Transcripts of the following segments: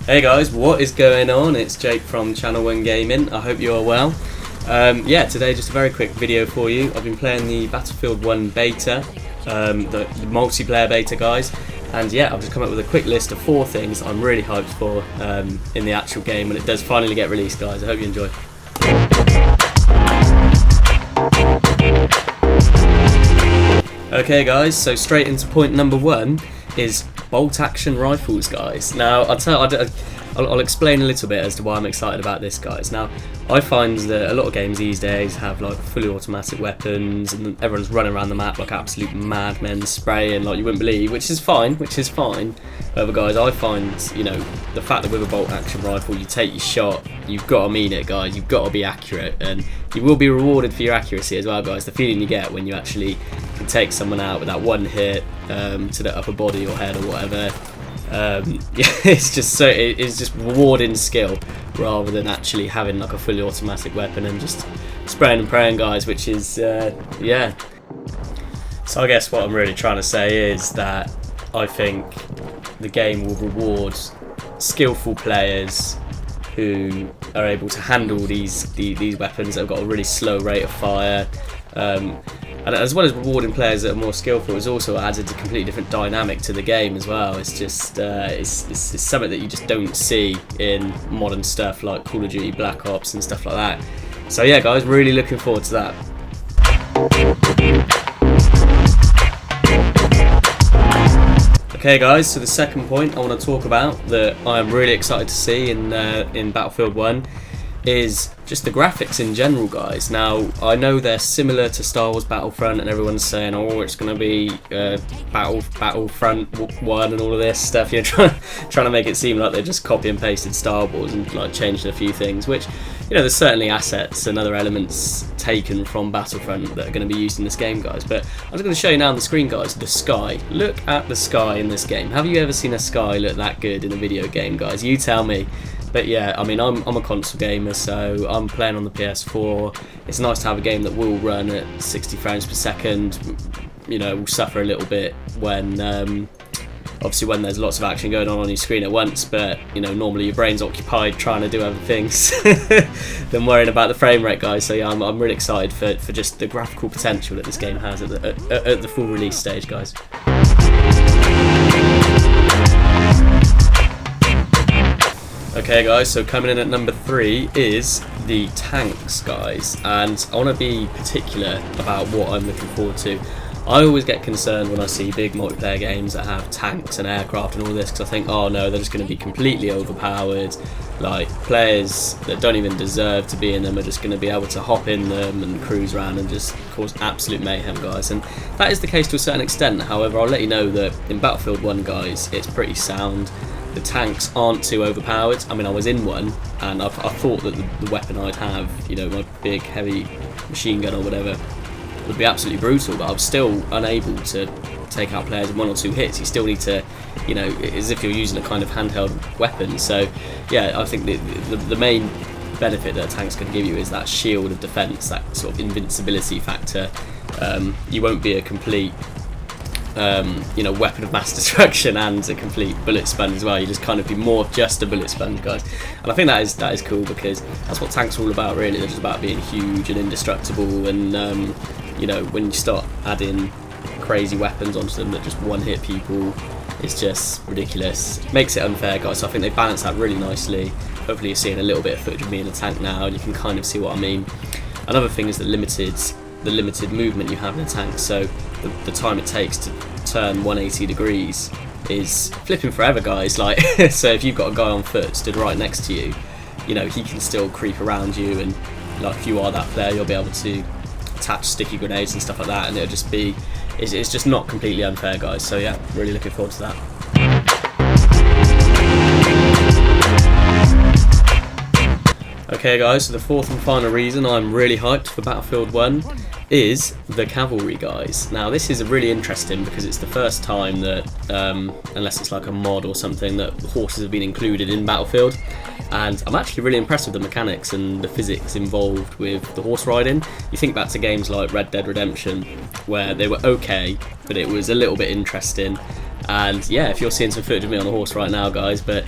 Hey guys, what is going on? It's Jake from Channel 1 Gaming. I hope you are well. Yeah, today just a very quick video for you. I've been playing the Battlefield 1 beta, the multiplayer beta, guys. And yeah, I've just come up with a quick list of 4 things I'm really hyped for in the actual game when it does finally get released, guys. I hope you enjoy. Okay guys, so straight into point number 1 is bolt action rifles, guys. Now I'll explain a little bit as to why I'm excited about this, guys. Now I find that a lot of games these days have like fully automatic weapons and everyone's running around the map like absolute madmen spraying like you wouldn't believe, which is fine. However guys, I find, you know, the fact that with a bolt action rifle you take your shot, you've got to mean it, guys. You've got to be accurate, and you will be rewarded for your accuracy as well, guys. The feeling you get when you actually can take someone out with that one hit to the upper body or head or whatever. It's just rewarding skill rather than actually having like a fully automatic weapon and just spraying and praying, guys, which is yeah. So I guess what I'm really trying to say is that I think the game will reward skillful players who are able to handle these weapons that have got a really slow rate of fire, and as well as rewarding players that are more skillful, it's also added a completely different dynamic to the game as well. It's just it's something that you just don't see in modern stuff like Call of Duty, Black Ops and stuff like that. So yeah guys, really looking forward to that. Okay guys, so the second point I want to talk about that I'm really excited to see in Battlefield 1 is just the graphics in general, guys. Now I know they're similar to Star Wars Battlefront and everyone's saying, oh, it's going to be Battlefront 1 and all of this stuff. You're trying to make it seem like they just copy and pasted Star Wars and like changed a few things, which, you know, there's certainly assets and other elements taken from Battlefront that are going to be used in this game, guys. But I'm just going to show you now on the screen, guys, the sky. Look at the sky in this game. Have you ever seen a sky look that good in a video game, guys? You tell me. But yeah, I mean, I'm a console gamer, so I'm playing on the PS4. It's nice to have a game that will run at 60 frames per second. You know, will suffer a little bit when obviously when there's lots of action going on your screen at once, but you know, normally your brain's occupied trying to do other things than worrying about the frame rate, guys. So yeah, I'm really excited for just the graphical potential that this game has at the full release stage, guys. Okay guys, so coming in at number 3 is the tanks, guys, and I want to be particular about what I'm looking forward to. I always get concerned when I see big multiplayer games that have tanks and aircraft and all this, because I think, oh no, they're just going to be completely overpowered. Like, players that don't even deserve to be in them are just going to be able to hop in them and cruise around and just cause absolute mayhem, guys. And that is the case to a certain extent. However, I'll let you know that in Battlefield 1, guys, it's pretty sound. The tanks aren't too overpowered. I mean, I was in one, and I thought that the weapon I'd have, you know, my big heavy machine gun or whatever, would be absolutely brutal, but I was still unable to take out players in 1 or 2 hits. You still need to, you know, as if you're using a kind of handheld weapon. So yeah, I think the main benefit that tanks can give you is that shield of defense, that sort of invincibility factor. You won't be a complete you know, weapon of mass destruction and a complete bullet sponge as well. You just kind of be more just a bullet sponge, guys. And I think that is cool, because that's what tanks are all about, really. They're just about being huge and indestructible, and you know, when you start adding crazy weapons onto them that just one-hit people, it's just ridiculous. It makes it unfair, guys. So I think they balance that really nicely. Hopefully you're seeing a little bit of footage of me in a tank now, and you can kind of see what I mean. Another thing is the limited movement you have in a tank. So the time it takes to turn 180 degrees is flipping forever, guys. Like, so if you've got a guy on foot stood right next to you, you know, he can still creep around you, and like, if you are that player, you'll be able to attach sticky grenades and stuff like that, and it'll just be, it's just not completely unfair, guys. So yeah, really looking forward to that. Okay guys, so the fourth and final reason I'm really hyped for Battlefield 1 is the Cavalry, guys. Now this is really interesting because it's the first time that, unless it's like a mod or something, that horses have been included in Battlefield. And I'm actually really impressed with the mechanics and the physics involved with the horse riding. You think back to games like Red Dead Redemption, where they were okay, but it was a little bit interesting. And yeah, if you're seeing some footage of me on a horse right now, guys, but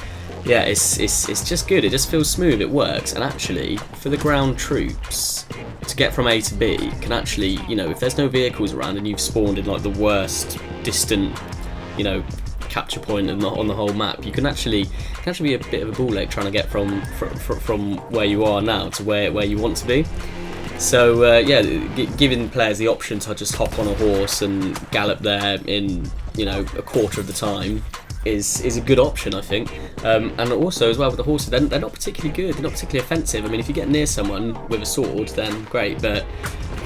yeah, it's just good. It just feels smooth. It works, and actually, for the ground troops to get from A to B, can actually, you know, if there's no vehicles around and you've spawned in like the worst distant, you know, capture point on the whole map, you can actually be a bit of a ball ache trying to get from where you are now to where you want to be. So yeah, giving players the option to just hop on a horse and gallop there in, you know, a quarter of the time is a good option, I think. And also as well with the horses, they're not particularly good. They're not particularly offensive. I mean, if you get near someone with a sword, then great, but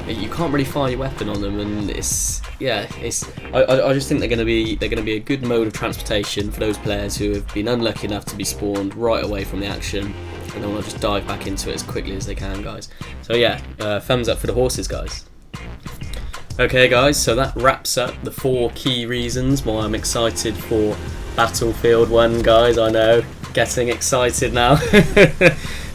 you can't really fire your weapon on them, and I just think they're going to be a good mode of transportation for those players who have been unlucky enough to be spawned right away from the action and they want to just dive back into it as quickly as they can, guys. So yeah, thumbs up for the horses, guys. Okay guys, so that wraps up the 4 key reasons why I'm excited for Battlefield 1, guys. I know, getting excited now.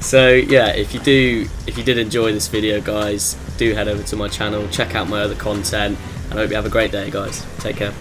So yeah, if you did enjoy this video, guys, do head over to my channel, check out my other content, and I hope you have a great day, guys. Take care.